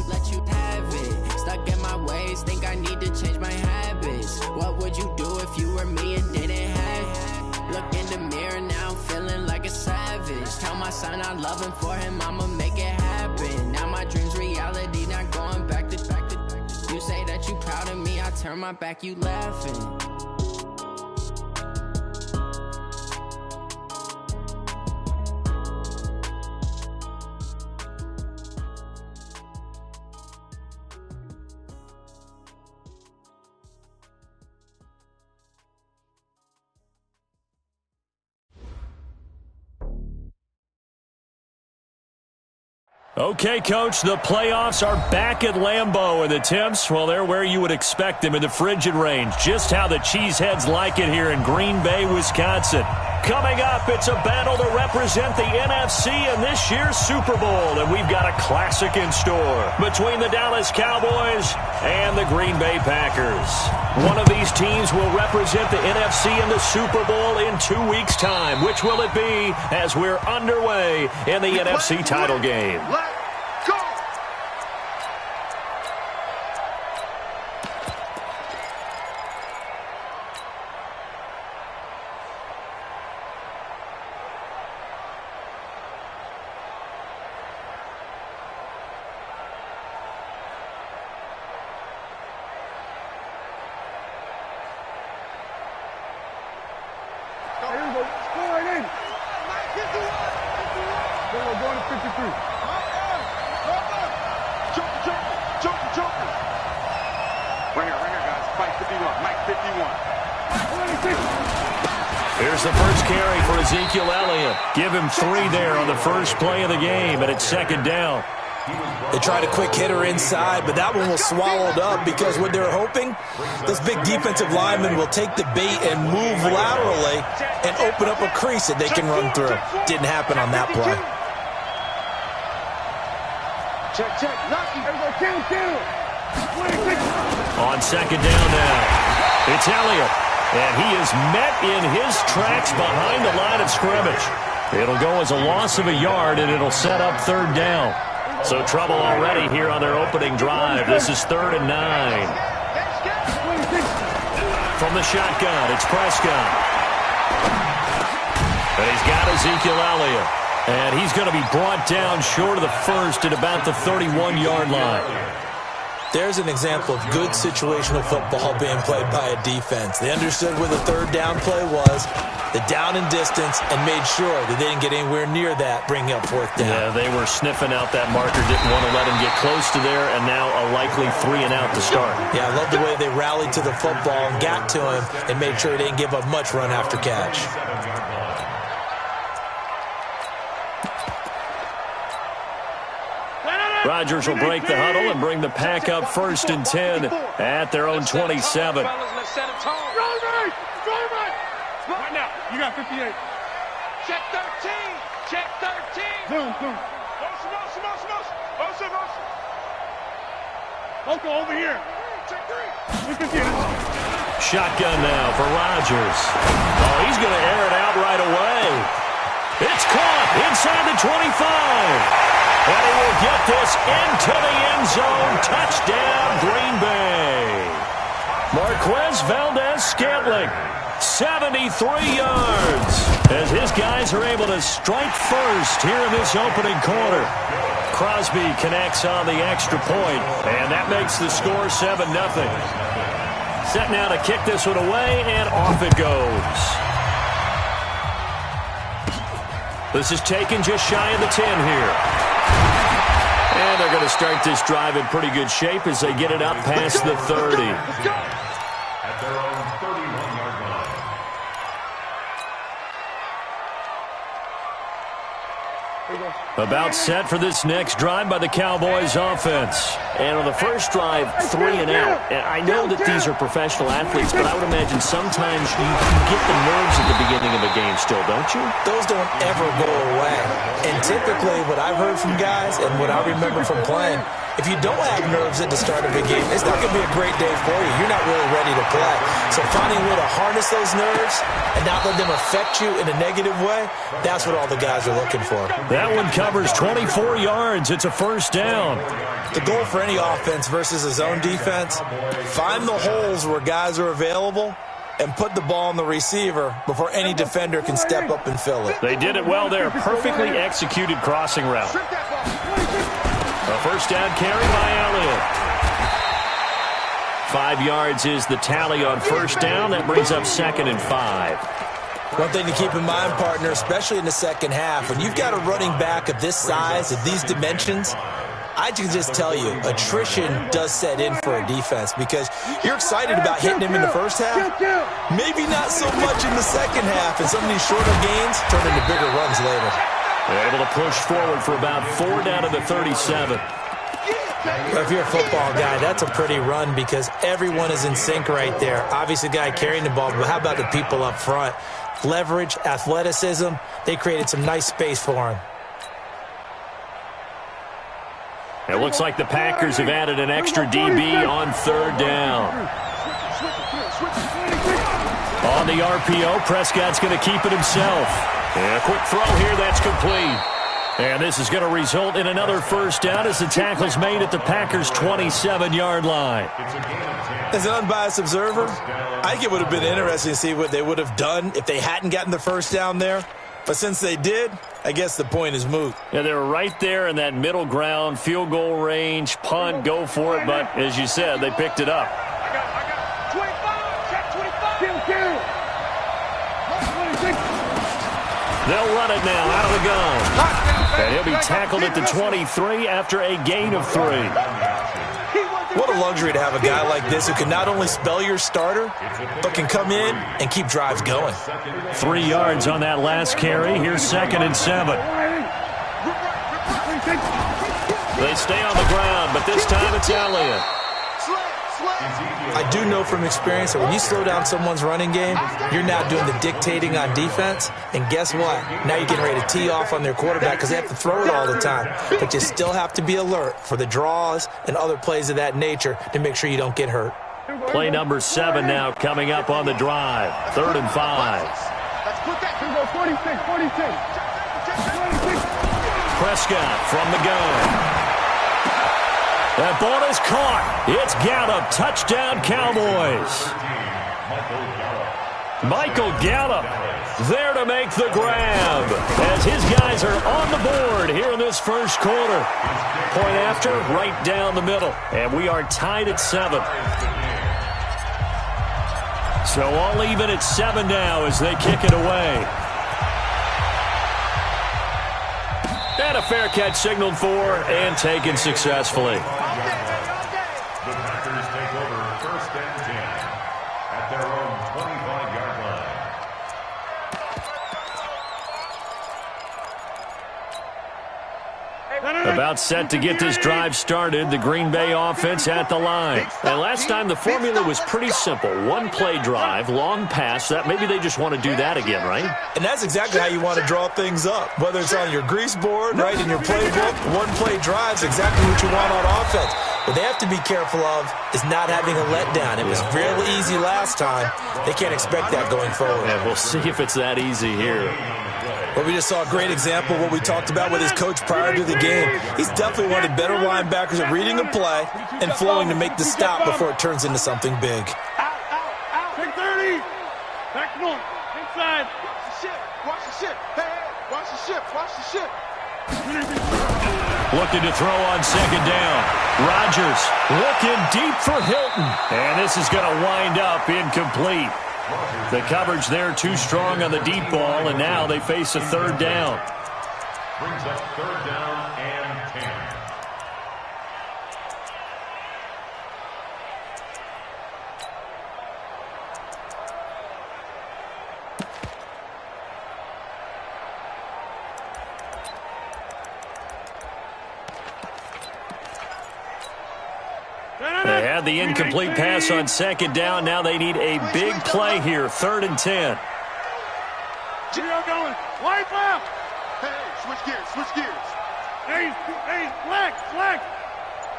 let you have it. Stuck in my ways, think I need to change my habits. What would you do if you were me and didn't have it? Look in the mirror now, I'm feeling like a savage. Tell my son I love him, for him I'ma make it happen. Now my dream's reality, not going back to. You say that you proud of me, I turn my back, you laughing. Okay, Coach, the playoffs are back at Lambeau, and the temps, well, they're where you would expect them in the frigid range. Just how the Cheeseheads like it here in Green Bay, Wisconsin. Coming up, it's a battle to represent the NFC in this year's Super Bowl, and we've got a classic in store between the Dallas Cowboys and the Green Bay Packers. One of these teams will represent the NFC in the Super Bowl in 2 weeks' time. Which will it be as we're underway in the NFC title game? Here's the first carry for Ezekiel Elliott. Give him 3 there on the first play of the game, and it's second down. They tried a quick hitter inside, but that one was swallowed up because what they're hoping, this big defensive lineman will take the bait and move laterally and open up a crease that they can run through. Didn't happen on that play. Check. On second down now, it's Elliott. And he is met in his tracks behind the line of scrimmage. It'll go as a loss of a yard, and it'll set up third down. So trouble already here on their opening drive. This is 3rd and 9. From the shotgun, it's Prescott. And he's got Ezekiel Elliott. And he's going to be brought down short of the first at about the 31-yard line. There's an example of good situational football being played by a defense. They understood where the third down play was, the down and distance, and made sure that they didn't get anywhere near that, bringing up 4th down. Yeah, they were sniffing out that marker, didn't want to let him get close to there, and now a likely 3 and out to start. Yeah, I love the way they rallied to the football and got to him and made sure they didn't give up much run after catch. Rodgers will break the huddle and bring the pack up 1st and 10 at their own 27. Right now, you got 58. Check 13. Check 13. Zoom. Motion. Motion, over here. Check 3. Shotgun now for Rodgers. Oh, he's going to air it out right away. It's caught inside the 25. And he will get this into the end zone. Touchdown, Green Bay. Marquez Valdez-Scantling, 73 yards. As his guys are able to strike first here in this opening quarter. Crosby connects on the extra point, and that makes the score 7-0. Set now to kick this one away, and off it goes. This is taken just shy of the 10 here. And they're going to start this drive in pretty good shape as they get it up past the 30. At their own 31-yard line. About set for this next drive by the Cowboys offense. And on the first drive, 3 and out. And I know that these are professional athletes, but I would imagine sometimes you get the nerves at the beginning of a game still, don't you? Those don't ever go away. And typically what I've heard from guys and what I remember from playing, if you don't have nerves at the start of a game, it's not going to be a great day for you. You're not really ready to play. So finding a way to harness those nerves and not let them affect you in a negative way, that's what all the guys are looking for. That one covers 24 yards. It's a first down. The goal for any offense versus a zone defense, find the holes where guys are available and put the ball on the receiver before any defender can step up and fill it. They did it well there. Perfectly executed crossing route. A first down carry by Elliott. 5 yards is the tally on first down. That brings up 2nd and 5. One thing to keep in mind, partner, especially in the second half, when you've got a running back of this size, of these dimensions, I can just tell you, attrition does set in for a defense because you're excited about hitting him in the first half. Maybe not so much in the second half, and some of these shorter gains turn into bigger runs later. They're able to push forward for about 4 down to the 37. If you're a football guy, that's a pretty run because everyone is in sync right there. Obviously, the guy carrying the ball, but how about the people up front? Leverage, athleticism, they created some nice space for him. It looks like the Packers have added an extra DB on 3rd down. On the RPO, Prescott's going to keep it himself. And a quick throw here, that's complete. And this is going to result in another first down as the tackle's made at the Packers' 27-yard line. As an unbiased observer, I think it would have been interesting to see what they would have done if they hadn't gotten the first down there. But since they did, I guess the point is moot. Yeah, they were right there in that middle ground, field goal range, punt, go for it. But as you said, they picked it up. I got 25, check 25. They'll run it now out of the gun. And he'll be tackled at the 23 after a gain of 3. What a luxury to have a guy like this who can not only spell your starter, but can come in and keep drives going. 3 yards on that last carry. Here's 2nd and 7. They stay on the ground, but this time it's Elliott. I do know from experience that when you slow down someone's running game, you're now doing the dictating on defense. And guess what? Now you're getting ready to tee off on their quarterback because they have to throw it all the time. But you still have to be alert for the draws and other plays of that nature to make sure you don't get hurt. Play number 7 now coming up on the drive. 3rd and 5. Prescott from the gun. That ball is caught. It's Gallup. Touchdown, Cowboys. Michael Gallup there to make the grab as his guys are on the board here in this first quarter. Point after, right down the middle. And we are tied at 7. So all even at 7 now as they kick it away. And a fair catch signaled for and taken successfully. The Packers take over 1st and 10 at their own 25-yard line. About set to get this drive started, the Green Bay offense at the line. And last time the formula was pretty simple. 1-play drive, long pass. That maybe they just want to do that again, right? And that's exactly how you want to draw things up. Whether it's on your grease board, right, in your playbook, 1-play drive is exactly what you want on offense. What they have to be careful of is not having a letdown. It was real easy last time. They can't expect that going forward. Yeah, we'll see if it's that easy here. Well, we just saw a great example of what we talked about with his coach prior to the game. He's definitely one of the better linebackers at reading a play and flowing to make the stop before it turns into something big. Out. Take 30. Back north. Inside. Watch the ship. Hey, watch the ship. Watch the ship. Looking to throw on 2nd down. Rodgers looking deep for Hilton. And this is going to wind up incomplete. The coverage there too strong on the deep ball, and now they face a 3rd down. Brings up 3rd down and 10. They had the incomplete pass on 2nd down. Now they need a big play here. 3rd and 10. Gio going. Wipe up. Hey, switch gears. Hey, slack.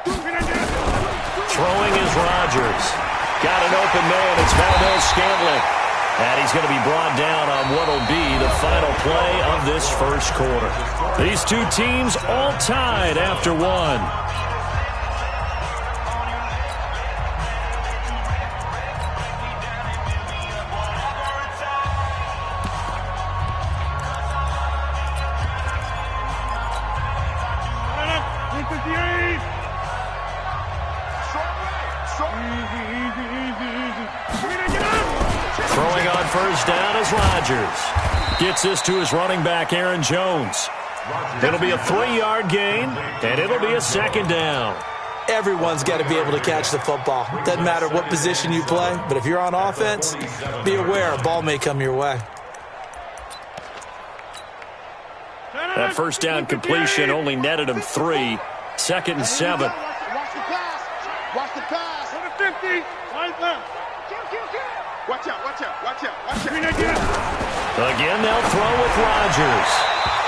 Throwing is Rodgers. Got an open man. It's Valdez-Scantling. And he's going to be brought down on what will be the final play of this first quarter. These two teams all tied after one. Throwing on first down is Rodgers. Gets this to his running back, Aaron Jones. It'll be a 3-yard gain, and it'll be a second down. Everyone's got to be able to catch the football. Doesn't matter what position you play, but if you're on offense, be aware a ball may come your way. That first down completion only netted him 3. 2nd and 7. Watch the pass. Watch the pass. 50. Line left. Watch out, watch out, watch out, watch out. Again, they'll throw with Rodgers.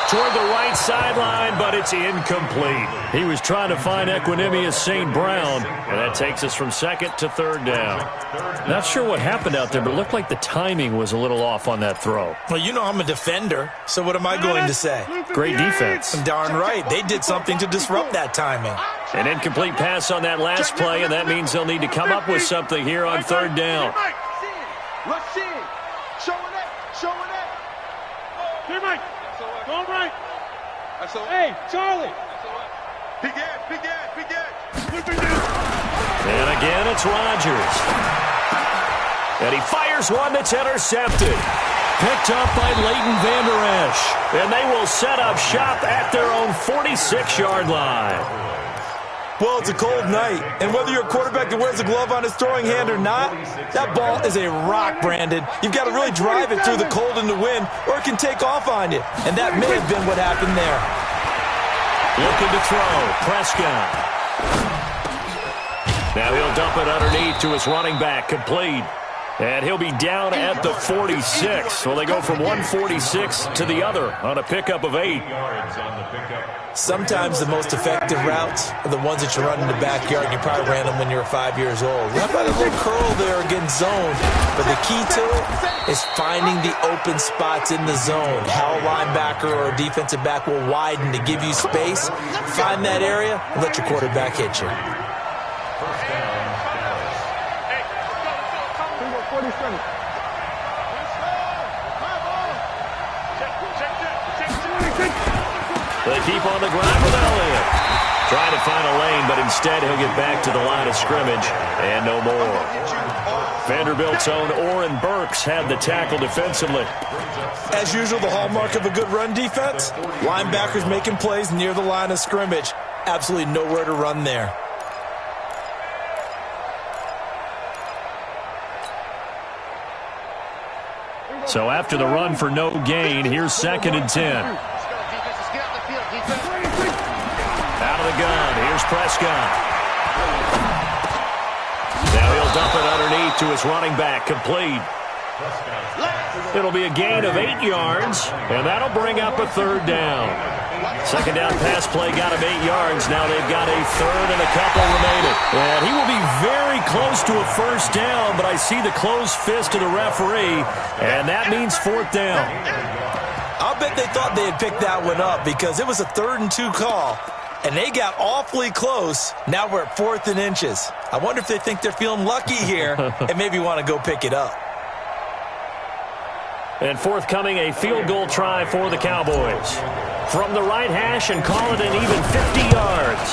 Toward the right sideline, but it's incomplete. He was trying to find Equanimous St. Brown, and that takes us from 2nd to 3rd down. Not sure what happened out there, but it looked like the timing was a little off on that throw. Well, you know I'm a defender, so what am I going to say? Great defense. Darn right. They did something to disrupt that timing. An incomplete pass on that last play, and that means they'll need to come up with something here on 3rd down. Rush in. Showing it. Showing it. Here, Mike. Go right. Hey, Charlie. Big Ed, Big Ed, Big Ed. And again, it's Rodgers. And he fires one that's intercepted. Picked up by Leighton Vander Esch. And they will set up shop at their own 46-yard line. Well, it's a cold night, and whether you're a quarterback that wears a glove on his throwing hand or not, that ball is a rock, Brandon. You've got to really drive it through the cold and the wind, or it can take off on you, and that may have been what happened there. Looking to throw, Prescott. Now he'll dump it underneath to his running back, complete. And he'll be down at the 46. So they go from 146 to the other on a pickup of 8. Sometimes the most effective routes are the ones that you run in the backyard. You probably ran them when you were 5 years old. You have a little curl there against zone, but the key to it is finding the open spots in the zone. How a linebacker or a defensive back will widen to give you space. Find that area and let your quarterback hit you. They keep on the ground with Elliott. Trying to find a lane, but instead he'll get back to the line of scrimmage and no more. Vanderbilt's own Oren Burks had the tackle defensively. As usual, the hallmark of a good run defense, linebackers making plays near the line of scrimmage. Absolutely nowhere to run there. So after the run for no gain, here's 2nd and 10. Out of the gun, here's Prescott. Now he'll dump it underneath to his running back, complete. It'll be a gain of 8 yards, and that'll bring up a 3rd down. 2nd down pass play got him 8 yards. Now they've got a 3rd and a couple remaining. And he will be very close to a 1st down, but I see the closed fist of the referee, and that means 4th down. I'll bet they thought they had picked that one up because it was a 3rd and 2 call, and they got awfully close. Now we're at 4th and inches. I wonder if they think they're feeling lucky here and maybe want to go pick it up. And forthcoming, a field goal try for the Cowboys. From the right hash and call it an even 50 yards.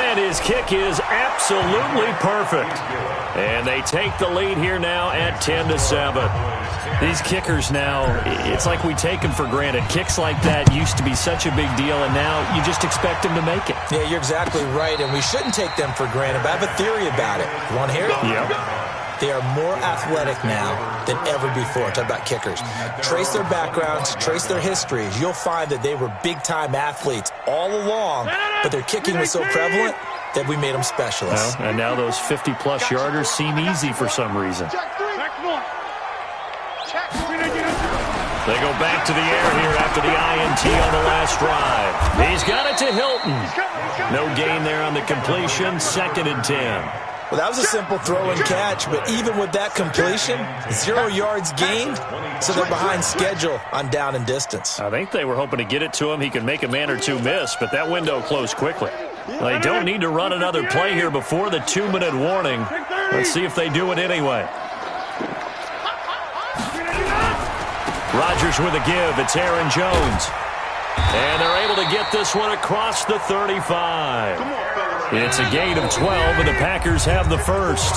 And his kick is absolutely perfect. And they take the lead here now at 10-7. These kickers now, it's like we take them for granted. Kicks like that used to be such a big deal, and now you just expect them to make it. Yeah, you're exactly right, and we shouldn't take them for granted, but I have a theory about it. You want to hear it? Yeah. They are more athletic now than ever before. Talk about kickers. Trace their backgrounds, trace their histories. You'll find that they were big-time athletes all along, but their kicking was so prevalent that we made them specialists. Well, and now those 50-plus yarders seem easy for some reason. They go back to the air here after the INT on the last drive. He's got it to Hilton. No gain there on the completion. 2nd and 10. Well, that was a simple throw and catch, but even with that completion, 0 yards gained, so they're behind schedule on down and distance. I think they were hoping to get it to him. He could make a man or two miss, but that window closed quickly. They don't need to run another play here before the 2-minute warning. Let's see if they do it anyway. Rodgers with a give. It's Aaron Jones. And they're able to get this one across the 35. It's a gain of 12, and the Packers have the first.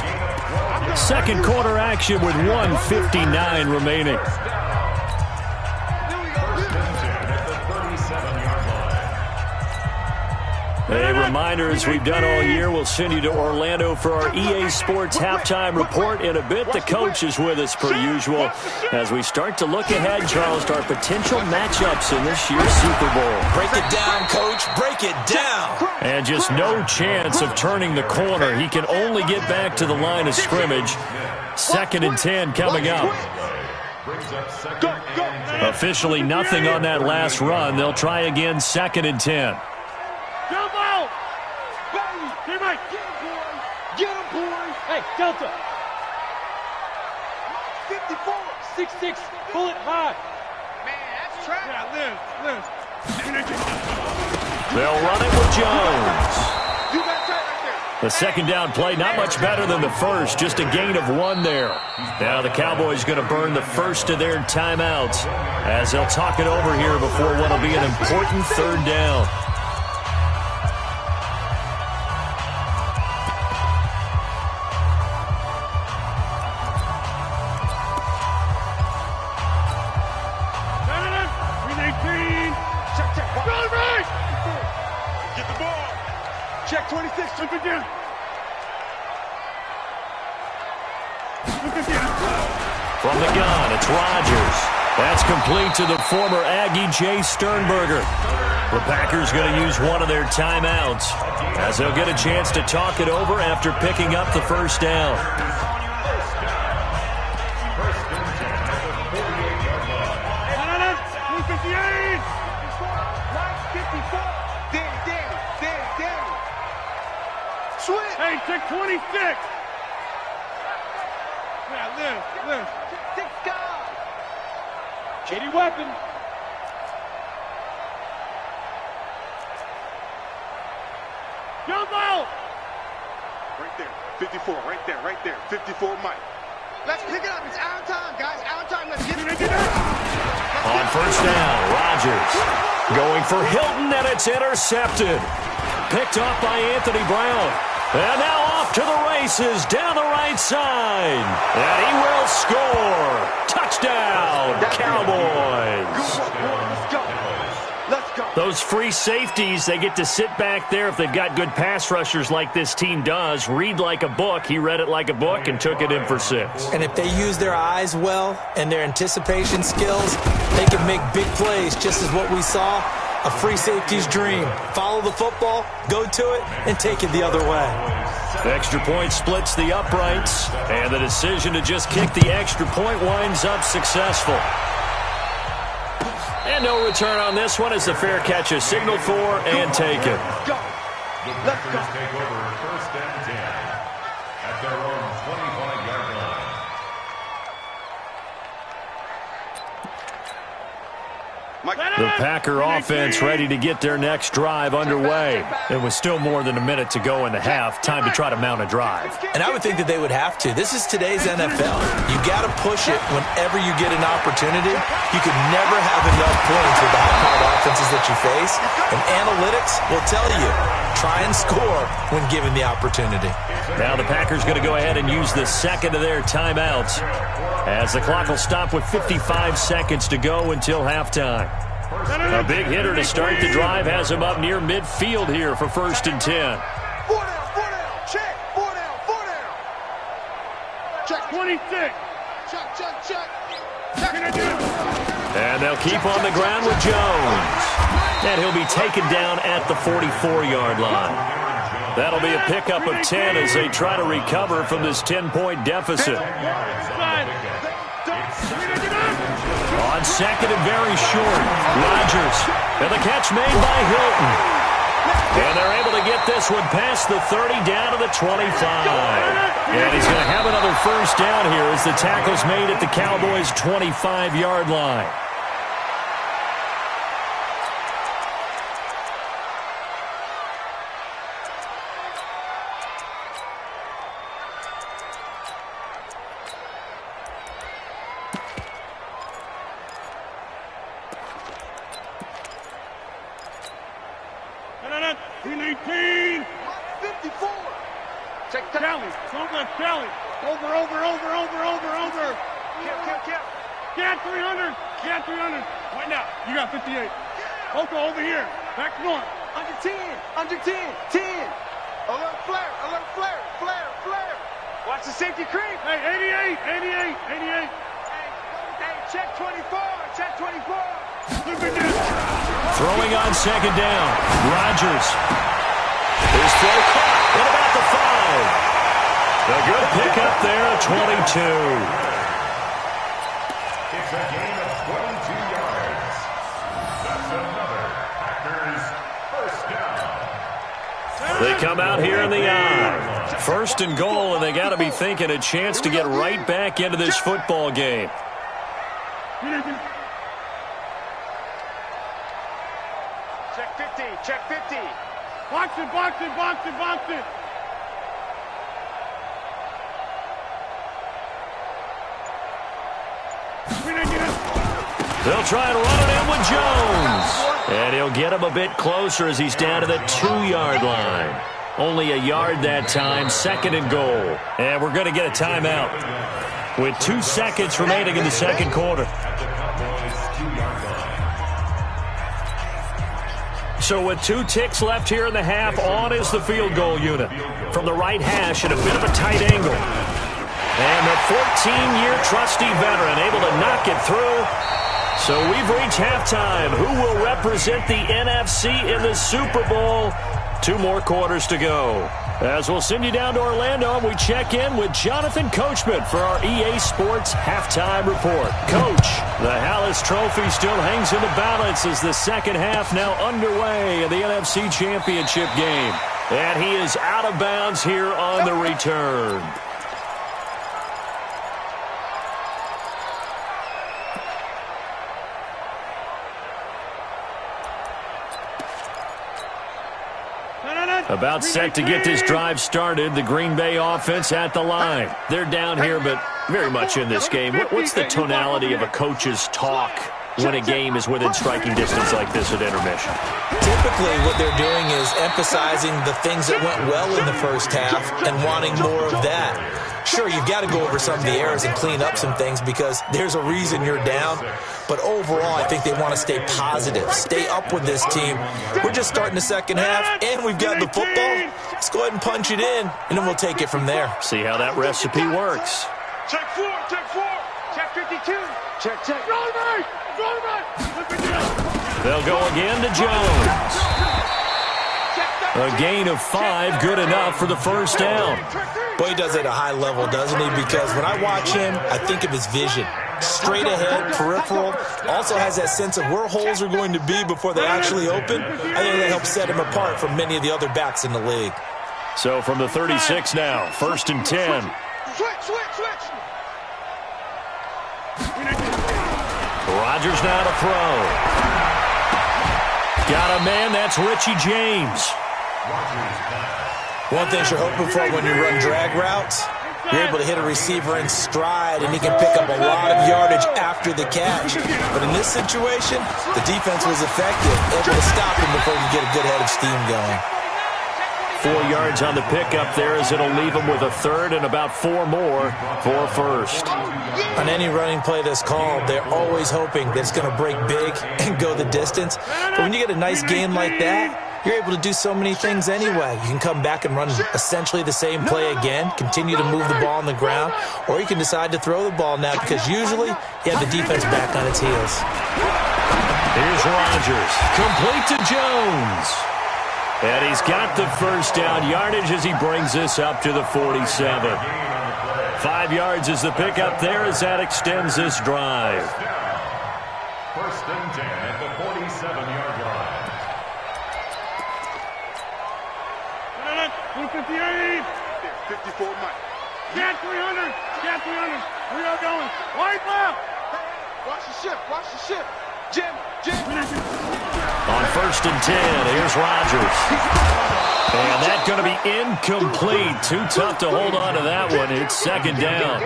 Second quarter action with 1:59 remaining. A reminder, as we've done all year, we'll send you to Orlando for our EA Sports halftime report in a bit. The coach is with us per usual as we start to look ahead, Charles, to our potential matchups in this year's Super Bowl. Break it down, Coach. Break it down. And just no chance of turning the corner. He can only get back to the line of scrimmage. 2nd and 10 coming up. Officially nothing on that last run. They'll try again, 2nd and 10. Jump out! Teammate! Get him, boy! Hey, Delta! 54! 6'6", pull it high! Man, that's trash! Yeah, Liz. They'll run it with Jones. You got tight right there! The second down play, not much better than the first, just a gain of 1 there. Now the Cowboys going to burn the first of their timeouts as they'll talk it over here before what will be an important 3rd down. Check 26, look again. From the gun, it's Rodgers. That's complete to the former Aggie Jay Sternberger. The Packers going to use one of their timeouts as they'll get a chance to talk it over after picking up the first down. Hey, check 26. Yeah, Liz. Six guys. Shady weapon. Jump out. Right there. 54. Right there. 54, Mike. Let's pick it up. It's out time, guys. Out time. Let's get it. On first down, Rodgers going for Hilton, and it's intercepted. Picked off by Anthony Brown. And now off to the races down the right side. And he will score. Touchdown, Cowboys. Let's go. Those free safeties, they get to sit back there if they've got good pass rushers like this team does. Read like a book. He read it like a book and took it in for 6. And if they use their eyes well and their anticipation skills, they can make big plays, just as what we saw. A free safety's dream. Follow the football, go to it, and take it the other way. The extra point splits the uprights, and the decision to just kick the extra point winds up successful. And no return on this one as the fair catch is signaled for and taken. The Packers take over 1st and 10 at their own 25-yard line. The Packer offense ready to get their next drive underway. It was still more than a minute to go in the half. Time to try to mount a drive. And I would think that they would have to. This is today's NFL. You got to push it whenever you get an opportunity. You can never have enough points with the high-powered offenses that you face. And analytics will tell you, try and score when given the opportunity. Now the Packers going to go ahead and use the second of their timeouts as the clock will stop with 55 seconds to go until halftime. A big hitter to start the drive has him up near midfield here for 1st and 10. 4 down, check, 4 down. Check 26. Check. And they'll keep on the ground with Jones. And he'll be taken down at the 44-yard line. That'll be a pickup of 10 as they try to recover from this 10-point deficit. On second and very short, Rodgers. And the catch made by Hilton. And they're able to get this one past the 30 down to the 25. And he's going to have another first down here as the tackle's made at the Cowboys' 25-yard line. Get 300. Get 300. Right now. You got 58. Oko, over here. Back north. Under 10. Under 10. 10. Alert flare. Alert flare. Flare. Flare. Watch the safety creep. Hey, 88. 88. 88. Hey, check 24. Check 24. Throwing on second down. Rodgers. His throw caught at about the 5. A good pickup there at 22. It's a gain of 22 yards. That's another Packers first down. They come out here in the eye. First and goal, and they got to be thinking a chance to get right back into this football game. Check 50. Check 50. Box it, box it, box it, box it. They'll try and run it in with Jones. And he'll get him a bit closer as he's down to the 2-yard line. Only a yard that time, second and goal. And we're going to get a timeout with 2 seconds remaining in the second quarter. So with 2 ticks left here in the half, on is the field goal unit. From the right hash at a bit of a tight angle. And the 14-year trusty veteran able to knock it through. So we've reached halftime. Who will represent the NFC in the Super Bowl? 2 more quarters to go. As we'll send you down to Orlando, and we check in with Jonathan Coachman for our EA Sports Halftime Report. Coach, the Hallis Trophy still hangs in the balance as the second half now underway in the NFC Championship game. And he is out of bounds here on the return. About set to get this drive started. The Green Bay offense at the line. They're down here, but very much in this game. What's the tonality of a coach's talk when a game is within striking distance like this at intermission? Typically, what they're doing is emphasizing the things that went well in the first half and wanting more of that. Sure, you've got to go over some of the errors and clean up some things because there's a reason you're down. But overall, I think they want to stay positive, stay up with this team. We're just starting the second half, and we've got the football. Let's go ahead and punch it in, and then we'll take it from there. See how that recipe works. Check 4, check 4, check 52. Check, check. Roll right, roll right. They'll go again to Jones. A gain of 5, good enough for the first down. Boy, he does it at a high level, doesn't he? Because when I watch him, I think of his vision. Straight ahead, peripheral. Also has that sense of where holes are going to be before they actually open. I think that helps set him apart from many of the other backs in the league. So from the 36 now, first and 10. Switch. Rodgers now to throw. Got a man, that's Richie James. One thing you're hoping for when you run drag routes, you're able to hit a receiver in stride, and he can pick up a lot of yardage after the catch. But in this situation, the defense was effective, able to stop him before he could get a good head of steam going. 4 yards on the pickup there as it'll leave him with a third and about 4 more for first. On any running play that's called, they're always hoping that it's going to break big and go the distance. But when you get a nice gain like that, you're able to do so many things anyway. You can come back and run essentially the same play again, continue to move the ball on the ground, or you can decide to throw the ball now because usually you have the defense back on its heels. Here's Rodgers, complete to Jones. And he's got the first down yardage as he brings this up to the 47. 5 yards is the pickup there as that extends this drive. First and 10 at the 47-yard line. 258. 54 Mike. Cat 300. Cat 300. We are going. Wide left. Watch the ship. Watch the ship. Jim. On first and 10, here's Rodgers. And that's going to be incomplete. Too tough to hold on to that one. It's second down.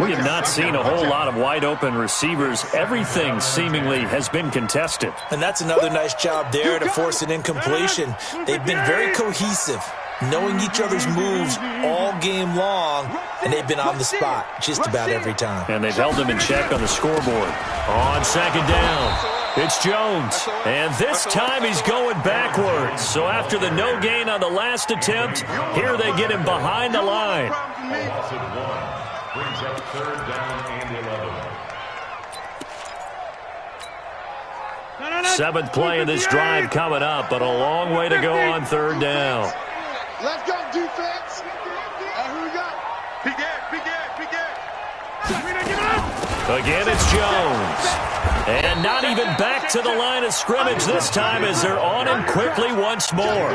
We have not seen a whole lot of wide-open receivers. Everything seemingly has been contested. And that's another nice job there to force an incompletion. They've been very cohesive, knowing each other's moves all game long, and they've been on the spot just about every time. And they've held them in check on the scoreboard. On second down, it's Jones. And this time he's going backwards. So after the no gain on the last attempt, here they get him behind the line. Loss of 1 brings up third down and 11. Seventh play of this drive coming up, but a long way to go on third down. Let's go, defense. Who we got? Again, it's Jones. And not even back to the line of scrimmage this time as they're on him quickly once more.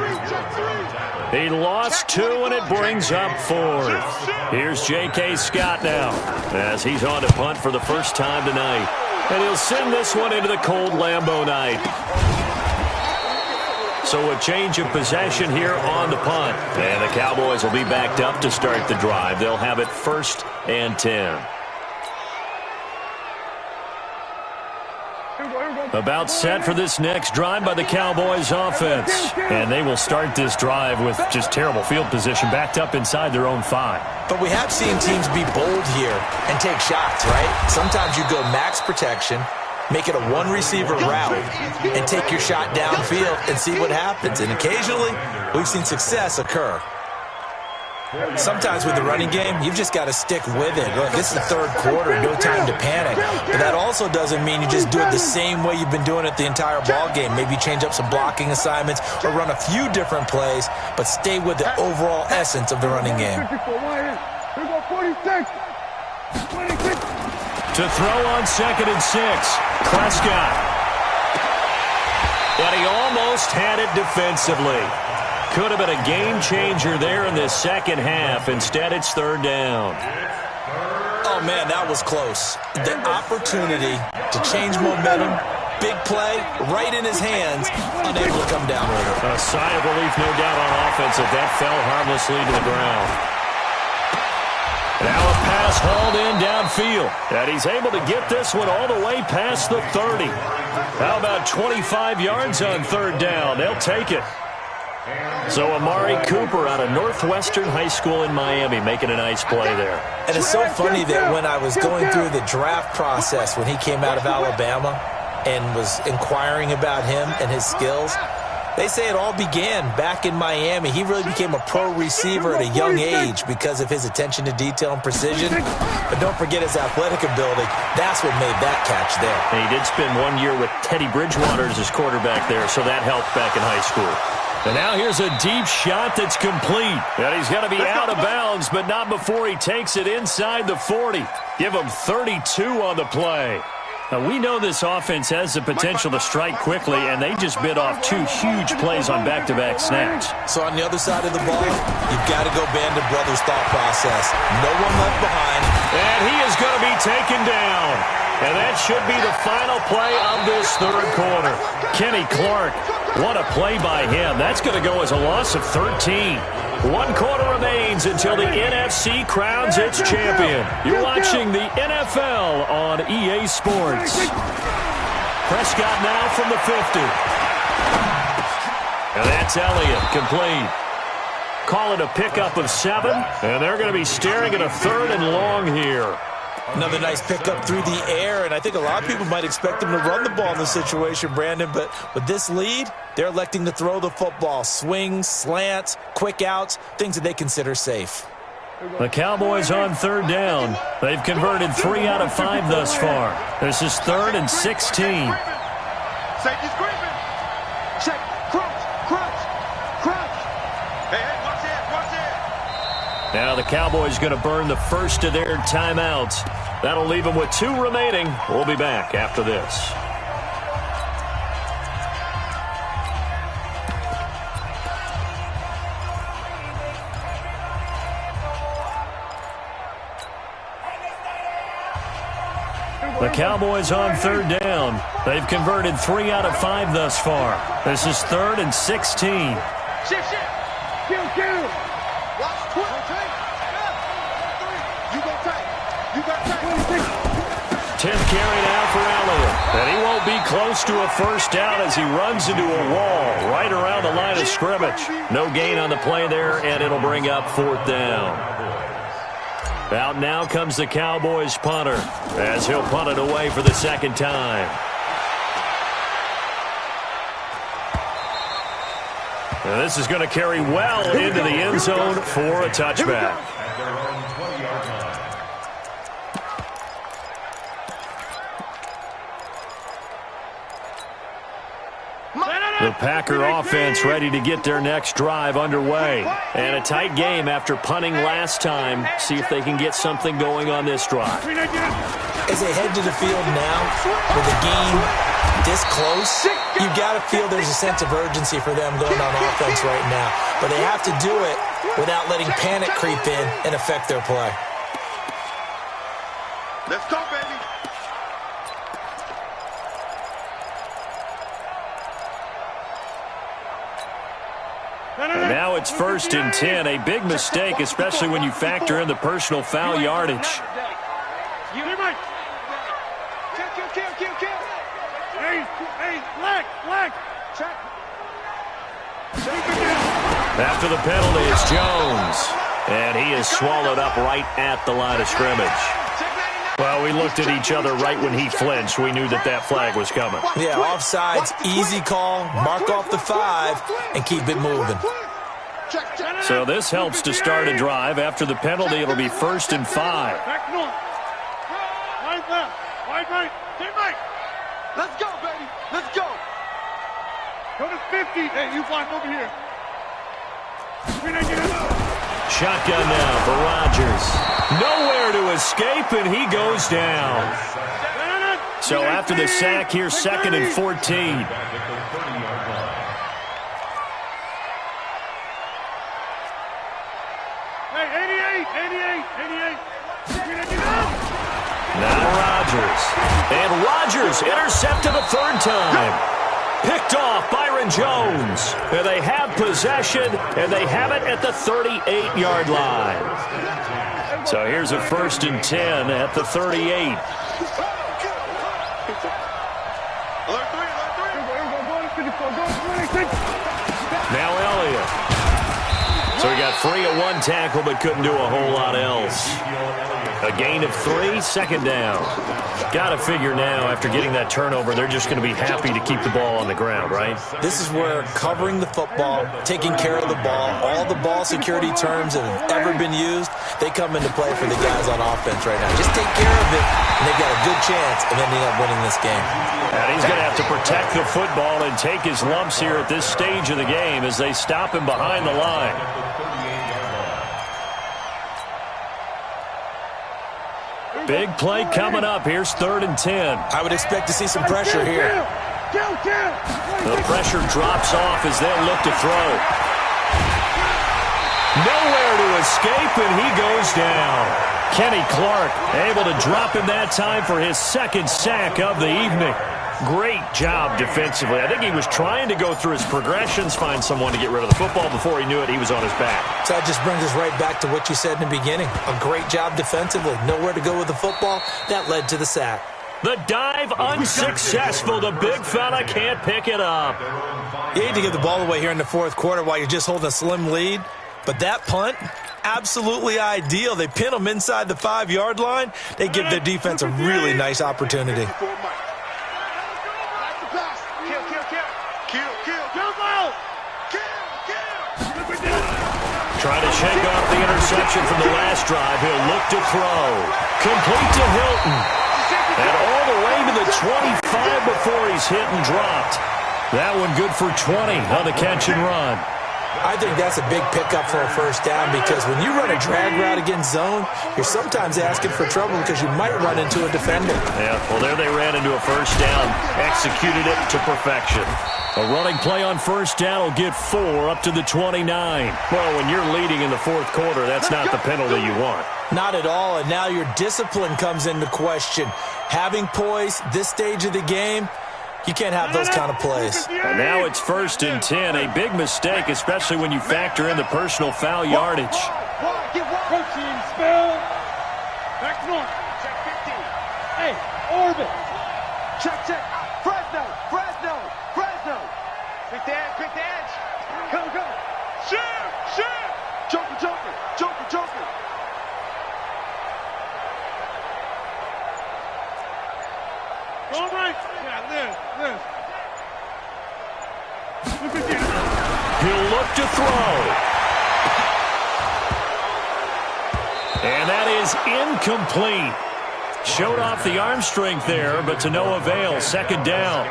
He lost 2, and it brings up 4th. Here's J.K. Scott now as he's on to punt for the first time tonight. And he'll send this one into the cold Lambeau night. So a change of possession here on the punt. And the Cowboys will be backed up to start the drive. They'll have it first and 10. About set for this next drive by the Cowboys offense. And they will start this drive with just terrible field position backed up inside their own 5. But we have seen teams be bold here and take shots, right? Sometimes you go max protection, make it a one-receiver route, and take your shot downfield and see what happens. And occasionally, we've seen success occur. Sometimes with the running game, you've just got to stick with it. Look, it's the third quarter, no time to panic. But that also doesn't mean you just do it the same way you've been doing it the entire ball game. Maybe change up some blocking assignments or run a few different plays, but stay with the overall essence of the running game. To throw on second and 6, Prescott. And he almost had it defensively. Could have been a game changer there in the second half. Instead, it's third down. Oh, man, that was close. The opportunity to change momentum, big play, right in his hands, unable to come down with it. A sigh of relief, no doubt, on offense if that fell harmlessly to the ground. Now a pass hauled in downfield. And he's able to get this one all the way past the 30. How about 25 yards on third down? They'll take it. So Amari Cooper out of Northwestern High School in Miami making a nice play there. And it's so funny that when I was going through the draft process when he came out of Alabama and was inquiring about him and his skills, they say it all began back in Miami. He really became a pro receiver at a young age because of his attention to detail and precision. But don't forget his athletic ability. That's what made that catch there. And he did spend 1 year with Teddy Bridgewater as his quarterback there, so that helped back in high school. And now here's a deep shot that's complete. And he's going to be out of bounds, but not before he takes it inside the 40. Give him 32 on the play. Now, we know this offense has the potential to strike quickly, and they just bit off 2 huge plays on back-to-back snaps. So on the other side of the ball, you've got to go Band of Brothers thought process. No one left behind. And he is going to be taken down. And that should be the final play of this third quarter. Kenny Clark, what a play by him. That's going to go as a loss of 13. 1 quarter remains until the NFC crowns its champion. You're watching the NFL on EA Sports. Prescott now from the 50. And that's Elliott, complete. Call it a pickup of 7, and they're going to be staring at a third and long here. Another nice pickup through the air, and I think a lot of people might expect them to run the ball in this situation, Brandon, but with this lead, they're electing to throw the football. Swings, slants, quick outs, things that they consider safe. The Cowboys on third down. They've converted 3 out of 5 thus far. This is 3rd and 16. Safety's creeping. Check. Crunch. Crunch. Crunch. Hey, watch it. Watch it. Now the Cowboys going to burn the first of their timeouts. That'll leave them with 2 remaining. We'll be back after this. The Cowboys on 3rd down. They've converted 3 out of 5 thus far. This is 3rd and 16. Shift. Kill. Watch. You go tight. 10th carry now for Elliott. And he won't be close to a first down as he runs into a wall right around the line of scrimmage. No gain on the play there, and it'll bring up 4th down. Out now comes the Cowboys punter as he'll punt it away for the 2nd time. And this is going to carry well into the end zone for a touchback. The Packer offense ready to get their next drive underway. And a tight game after punting last time. See if they can get something going on this drive. As they head to the field now, with the game this close, you've got to feel there's a sense of urgency for them going on offense right now. But they have to do it without letting panic creep in and affect their play. Let's go, baby. And now it's 1st and 10. A big mistake, especially when you factor in the personal foul yardage. Kill. Hey, leg. Check. After the penalty, it's Jones. And he is swallowed up right at the line of scrimmage. Well, we looked at each other right when he flinched. We knew that that flag was coming. Yeah, offsides, easy call, mark off the 5, and keep it moving. So this helps to start a drive. After the penalty, it'll be 1st and 5. Back north. Wide left. Wide right. Teammate. Let's go, baby. Let's go. Go to 50. Hey, you block over here. Shotgun now for Rodgers. Nowhere to escape, and he goes down. So after the sack, here's 2nd and 14. Hey, 88. Now Rodgers. And Rodgers intercepted a 3rd time. Picked off Byron Jones. And they have possession, and they have it at the 38-yard line. So here's a 1st and 10 at the 38. Now Elliott. So he got free at 1 tackle, but couldn't do a whole lot else. A gain of 3, 2nd down. Got to figure now, after getting that turnover, they're just going to be happy to keep the ball on the ground, right? This is where covering the football, taking care of the ball, all the ball security terms that have ever been used, they come into play for the guys on offense right now. Just take care of it, and they've got a good chance of ending up winning this game. And he's going to have to protect the football and take his lumps here at this stage of the game as they stop him behind the line. Big play coming up. Here's 3rd and 10. I would expect to see some pressure here. The pressure drops off as they'll look to throw. Nowhere to escape, and he goes down. Kenny Clark able to drop him that time for his 2nd sack of the evening. Great job defensively. I think he was trying to go through his progressions, find someone to get rid of the football. Before he knew it, he was on his back. So that just brings us right back to what you said in the beginning. A great job defensively. Nowhere to go with the football. That led to the sack. The dive unsuccessful. The big fella can't pick it up. You hate to give the ball away here in the 4th quarter while you're just holding a slim lead. But that punt, absolutely ideal. They pin them inside the 5-yard line. They give their defense a really nice opportunity. Trying to shake off the interception from the last drive. He'll look to throw. Complete to Hilton. And all the way to the 25 before he's hit and dropped. That one good for 20 on the catch and run. I think that's a big pickup for a first down because when you run a drag route against zone, you're sometimes asking for trouble because you might run into a defender. Yeah, well, there they ran into a first down, executed it to perfection. A running play on first down will get 4 up to the 29. Well, when you're leading in the fourth quarter, that's not the penalty you want. Not at all, and now your discipline comes into question. Having poise this stage of the game, you can't have those kind of plays. And now it's 1st and 10, a big mistake, especially when you factor in the personal foul yardage. Protein spell. Back north. Check 15. Hey, orbit. Check. Fresno. Pick the edge. Go. Shoot. Joker. Go right. Yeah, Liz. He'll look to throw. And that is incomplete. Showed off the arm strength there, but to no avail. 2nd down.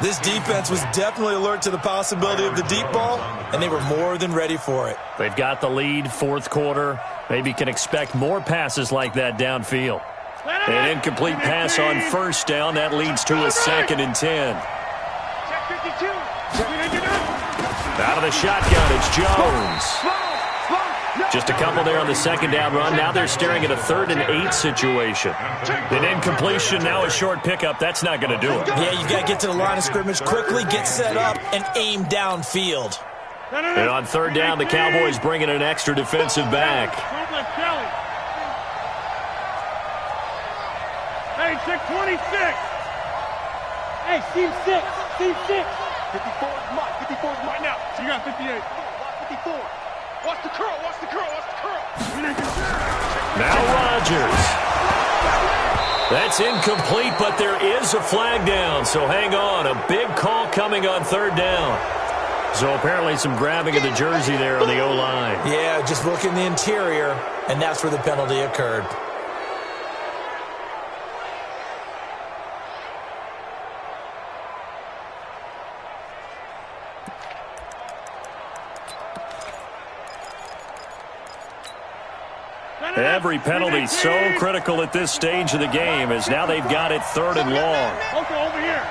This defense was definitely alert to the possibility of the deep ball, and they were more than ready for it. They've got the lead, 4th quarter. Maybe can expect more passes like that downfield. An incomplete pass on first down. That leads to a 2nd and 10. Out of the shotgun, it's Jones. Just a couple there on the 2nd down run. Now they're staring at a 3rd and 8 situation. An incompletion, now a short pickup. That's not going to do it. Yeah, you've got to get to the line of scrimmage quickly, get set up, and aim downfield. And on 3rd down, the Cowboys bring in an extra defensive back. Hey, check 26. Hey, team 6. 54 is Mike. 54 is Mike. Now, you got 58. 54. Watch the curl. Now Rodgers. That's incomplete, but there is a flag down, so hang on. A big call coming on 3rd down. So apparently some grabbing of the jersey there on the O-line. Yeah, just look in the interior, and that's where the penalty occurred. Every penalty so critical at this stage of the game as now they've got it 3rd and long. Okay, over here.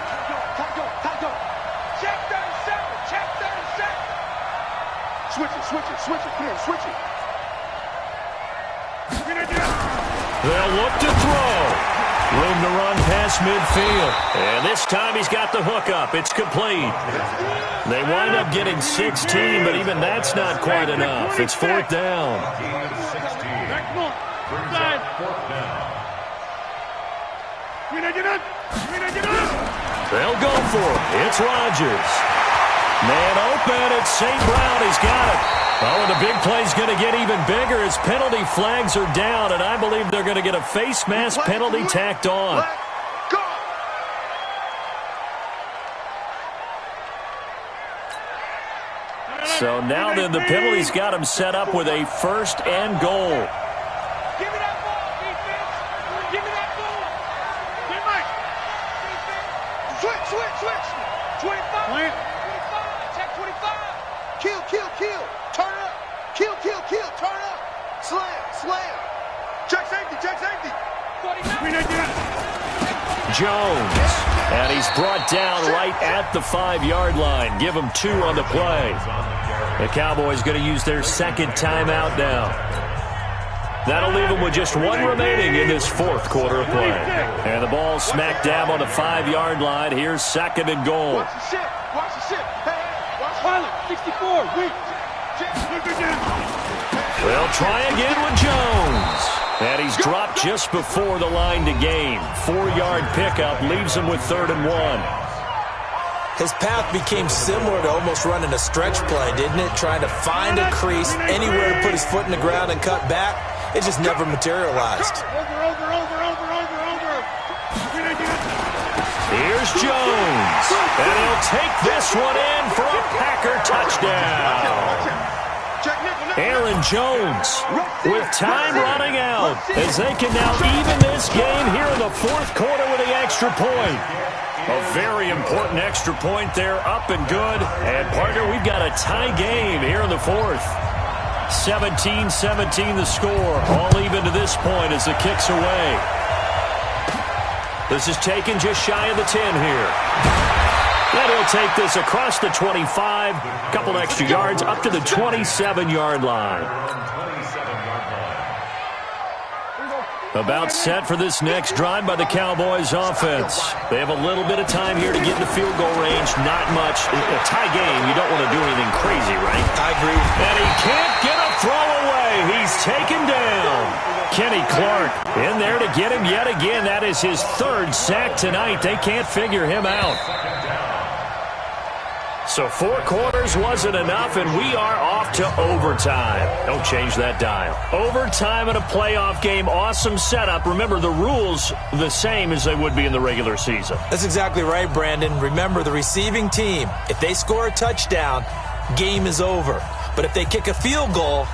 Check 37. Switch it. Come on, switch it. They'll look to throw. Room to run past midfield. And this time he's got the hook up. It's complete. They wind up getting 16, but even that's not quite enough. It's 4th down. They'll go for it. It's Rodgers. Man open. It's St. Brown. He's got it. Oh, and the big play's going to get even bigger as penalty flags are down, and I believe they're going to get a face mask penalty tacked on. So now then the penalty's got him set up with a 1st and goal. Give me that ball, defense. Give me that ball. Hey, Mike. Switch. 25. 25. Check 25. Kill. Turn up. Kill. Turn up. Slam. Check safety. 49. Jones. And he's brought down right at the 5-yard line. Give him 2 on the play. The Cowboys going to use their 2nd timeout now. That'll leave them with just 1 remaining in this 4th quarter of play. And the ball smack dab on the 5-yard line. Here's 2nd and goal. Watch the shit. Hey, watch Pilot. 64. Wait. They'll try again with Jones. And he's dropped just before the line to gain. 4-yard pickup leaves him with 3rd and 1. His path became similar to almost running a stretch play, didn't it? Trying to find a crease, anywhere to put his foot in the ground and cut back. It just never materialized. Over. Here's Jones. And he'll take this one in for a Packer touchdown. Check Nick. Aaron Jones with time running out as they can now even this game here in the fourth quarter with the extra point. A very important extra point there, up and good. And, partner, we've got a tie game here in the fourth. 17-17 the score, all even to this point as the kick's away. This is taken just shy of the 10 here. And he'll take this across the 25, a couple extra yards, up to the 27-yard line. About set for this next drive by the Cowboys offense. They have a little bit of time here to get in the field goal range. Not much. A tie game, you don't want to do anything crazy, right? I agree. And he can't get a throw away. He's taken down. Kenny Clark in there to get him yet again. That is his third sack tonight. They can't figure him out. So 4 quarters wasn't enough, and we are off to overtime. Don't change that dial. Overtime in a playoff game, awesome setup. Remember, the rules the same as they would be in the regular season. That's exactly right, Brandon. Remember, the receiving team, if they score a touchdown, game is over. But if they kick a field goal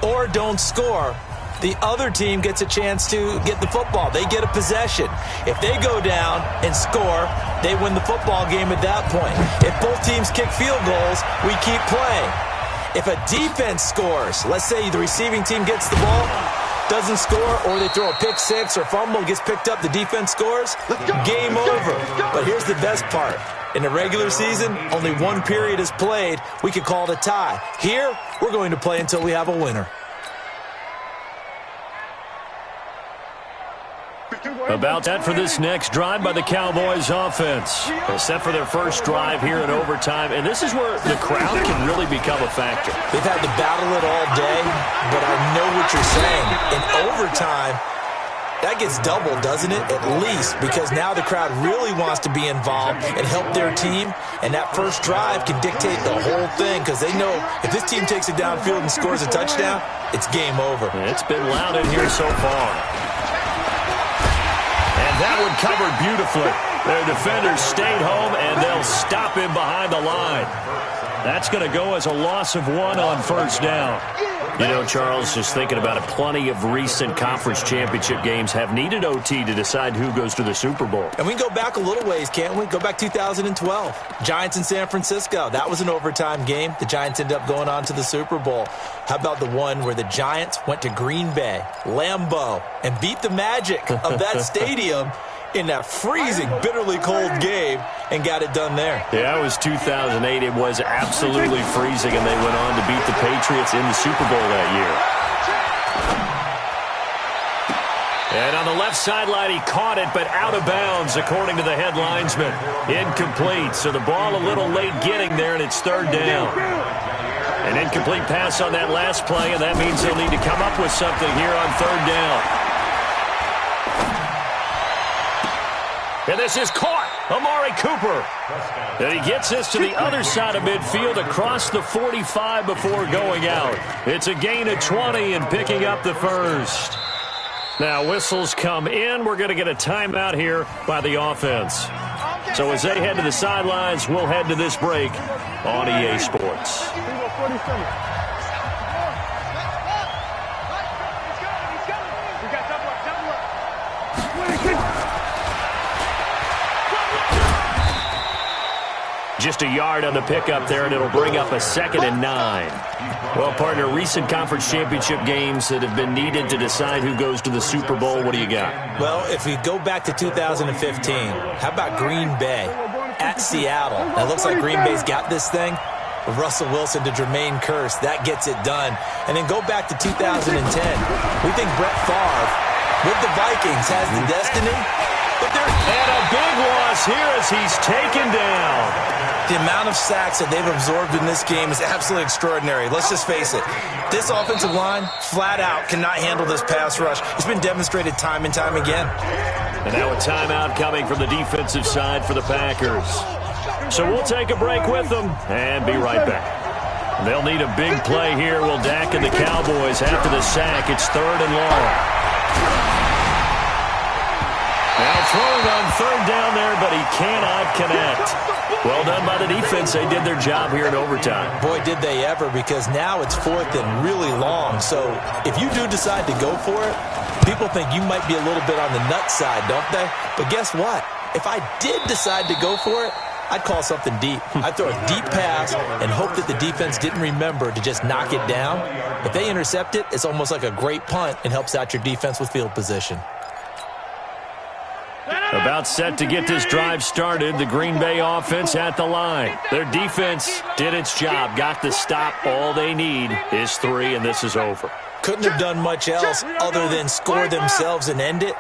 or don't score, the other team gets a chance to get the football. They get a possession. If they go down and score, they win the football game at that point. If both teams kick field goals, we keep playing. If a defense scores, let's say the receiving team gets the ball, doesn't score, or they throw a pick six or fumble, gets picked up, the defense scores, game over. But here's the best part. In the regular season, only one period is played. We could call it a tie. Here, we're going to play until we have a winner. About that for this next drive by the Cowboys offense. They're set for their first drive here in overtime, and this is where the crowd can really become a factor. They've had to battle it all day, but I know what you're saying. In overtime, that gets doubled, doesn't it? At least, because now the crowd really wants to be involved and help their team, and that first drive can dictate the whole thing because they know if this team takes it downfield and scores a touchdown, it's game over. It's been loud in here so far. That one covered beautifully. Their defenders stayed home, and they'll stop him behind the line. That's going to go as a loss of 1 on first down. You know, Charles, just thinking about it, plenty of recent conference championship games have needed OT to decide who goes to the Super Bowl. And we can go back a little ways, can't we? Go back 2012. Giants in San Francisco. That was an overtime game. The Giants ended up going on to the Super Bowl. How about the one where the Giants went to Green Bay, Lambeau, and beat the magic of that stadium in that freezing, bitterly cold game and got it done there. Yeah, it was 2008. It was absolutely freezing, and they went on to beat the Patriots in the Super Bowl that year. And on the left sideline, he caught it, but out of bounds, according to the head linesman. Incomplete, so the ball a little late getting there, and it's third down. An incomplete pass on that last play, and that means they'll need to come up with something here on third down. And this is caught. Amari Cooper. And he gets this to the other side of midfield across the 45 before going out. It's a gain of 20 and picking up the first. Now whistles come in. We're going to get a timeout here by the offense. So as they head to the sidelines, we'll head to this break on EA Sports. Just a yard on the pickup there, and it'll bring up a 2nd and 9. Well, partner, recent conference championship games that have been needed to decide who goes to the Super Bowl. What do you got? Well, if we go back to 2015, how about Green Bay at Seattle? Now, it looks like Green Bay's got this thing. Russell Wilson to Jermaine Kearse, that gets it done. And then go back to 2010. We think Brett Favre with the Vikings has the destiny. But and a big loss here as he's taken down. The amount of sacks that they've absorbed in this game is absolutely extraordinary. Let's just face it. This offensive line, flat out, cannot handle this pass rush. It's been demonstrated time and time again. And now a timeout coming from the defensive side for the Packers. So we'll take a break with them and be right back. They'll need a big play here. Will Dak and the Cowboys after the sack. It's 3rd and long. Now throwing on third down there, but he cannot connect. Well done by the defense. They did their job here in overtime. Boy, did they ever, because now it's 4th and really long. So if you do decide to go for it, people think you might be a little bit on the nut side, don't they? But guess what? If I did decide to go for it, I'd call something deep. I'd throw a deep pass and hope that the defense didn't remember to just knock it down. If they intercept it, it's almost like a great punt and helps out your defense with field position. About set to get this drive started, the Green Bay offense at the line. Their defense did its job, got the stop. All they need is 3, and this is over. Couldn't have done much else other than score themselves and end it,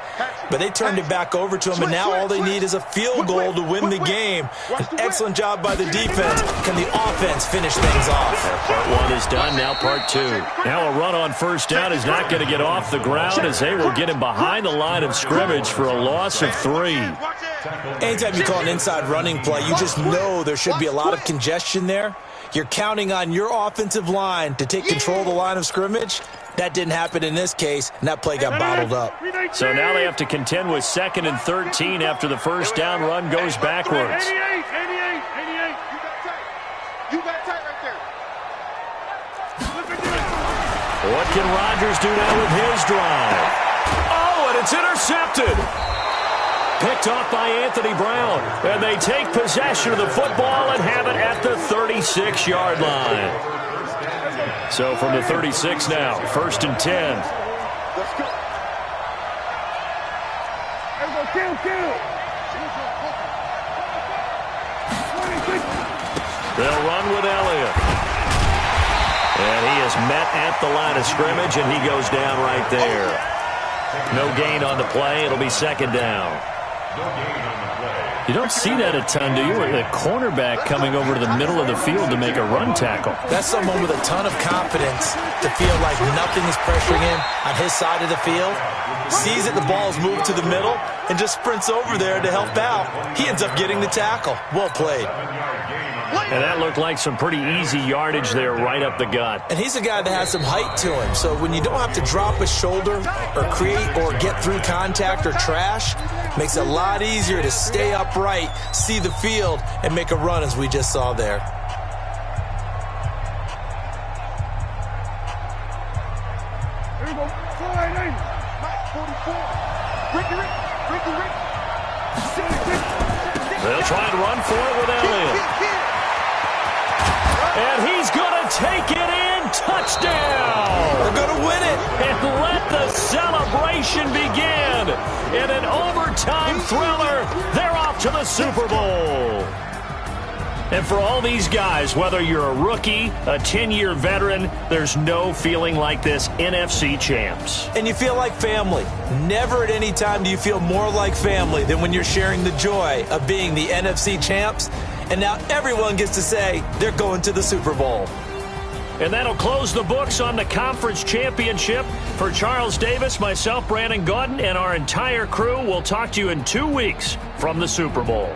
but they turned it back over to them, and now all they need is a field goal to win the game. An excellent job by the defense. Can the offense finish things off? Part 1 is done, now part 2. Now a run on first down is not going to get off the ground as they will get him behind the line of scrimmage for a loss of 3. Anytime you call an inside running play, you just know there should be a lot of congestion there. You're counting on your offensive line to take control of the line of scrimmage. That didn't happen in this case, and that play got bottled up. So now they have to contend with 2nd and 13 after the first down run goes backwards. 88. You got tight right there. What can Rodgers do now with his drive? Oh, and it's intercepted. Picked off by Anthony Brown. And they take possession of the football and have it at the 36-yard line. So from the 36 now, 1st and 10. Let's go. Kill. They'll run with Elliott. And he is met at the line of scrimmage, and he goes down right there. No gain on the play. It'll be 2nd down. You don't see that a ton, do you? The cornerback coming over to the middle of the field to make a run tackle. That's someone with a ton of confidence to feel like nothing is pressuring him on his side of the field. Sees that the ball's moved to the middle and just sprints over there to help out. He ends up getting the tackle. Well played. And that looked like some pretty easy yardage there right up the gut. And he's a guy that has some height to him. So when you don't have to drop a shoulder or create or get through contact or trash, makes it a lot easier to stay upright, see the field, and make a run as we just saw there. Here we go. Slide in. 44. Ricky. They'll try and run for it with Elliott. And he's going to take it in. Touchdown. They're going to win it. And let the celebration begin. In an overtime thriller, they're off to the Super Bowl. And for all these guys, whether you're a rookie, a 10-year veteran, there's no feeling like this NFC champs. And you feel like family. Never at any time do you feel more like family than when you're sharing the joy of being the NFC champs. And now everyone gets to say they're going to the Super Bowl. And that'll close the books on the conference championship. For Charles Davis, myself, Brandon Gaudin, and our entire crew, we'll talk to you in 2 weeks from the Super Bowl.